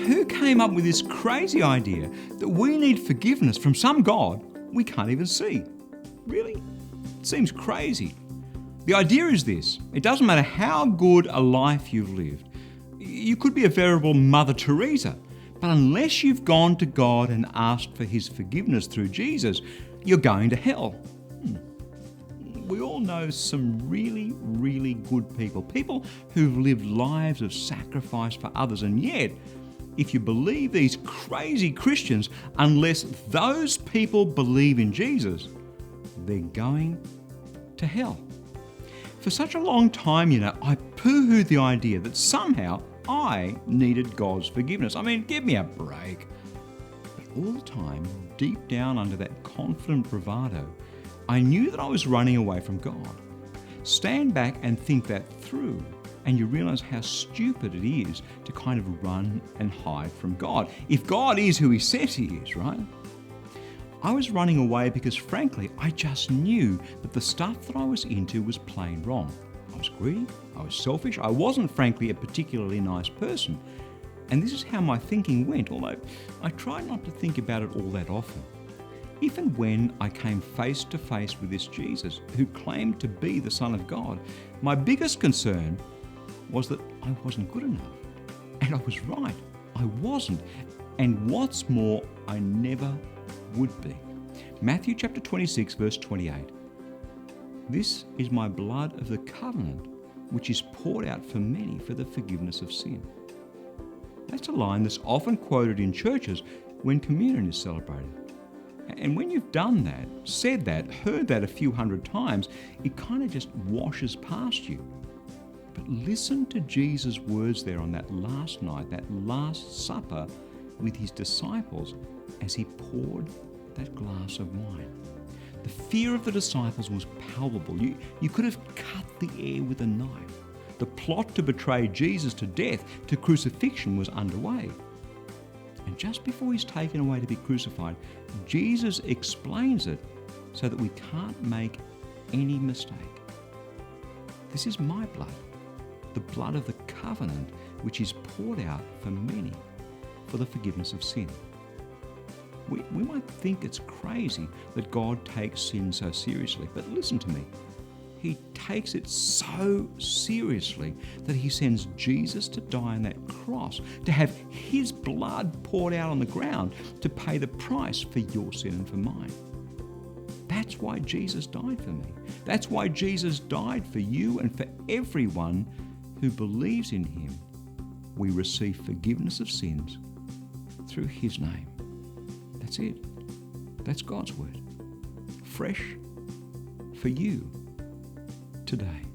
who came up with this crazy idea that we need forgiveness from some God we can't even see? Really? It seems crazy. The idea is this: it doesn't matter how good a life you've lived. You could be a veritable Mother Teresa, but unless you've gone to God and asked for His forgiveness through Jesus, you're going to hell. We all know some really, really good people who've lived lives of sacrifice for others, and yet, if you believe these crazy Christians, unless those people believe in Jesus, they're going to hell. For such a long time, I poo-hooed the idea that somehow I needed God's forgiveness. I mean, give me a break. But all the time, deep down under that confident bravado, I knew that I was running away from God. Stand back and think that through, and you realize how stupid it is to kind of run and hide from God. If God is who He says He is, right? I was running away because, frankly, I just knew that the stuff that I was into was plain wrong. I was greedy, I was selfish, I wasn't, frankly, a particularly nice person. And this is how my thinking went, although I tried not to think about it all that often. Even when I came face to face with this Jesus, who claimed to be the Son of God, my biggest concern was that I wasn't good enough. And I was right, I wasn't. And what's more, I never would be. Matthew chapter 26, verse 28. This is my blood of the covenant, which is poured out for many for the forgiveness of sin. That's a line that's often quoted in churches when communion is celebrated. And when you've done that, said that, heard that a few hundred times, it kind of just washes past you. But listen to Jesus' words there on that last night, that Last Supper with His disciples as He poured that glass of wine. The fear of the disciples was palpable. You could have cut the air with a knife. The plot to betray Jesus to death, to crucifixion, was underway. And just before He's taken away to be crucified, Jesus explains it so that we can't make any mistake. This is my blood, the blood of the covenant, which is poured out for many for the forgiveness of sin. We might think it's crazy that God takes sin so seriously, but listen to me. He takes it so seriously that He sends Jesus to die on that cross, to have His blood poured out on the ground to pay the price for your sin and for mine. That's why Jesus died for me. That's why Jesus died for you and for everyone who believes in Him. We receive forgiveness of sins through His name. That's it. That's God's word. Fresh for you today.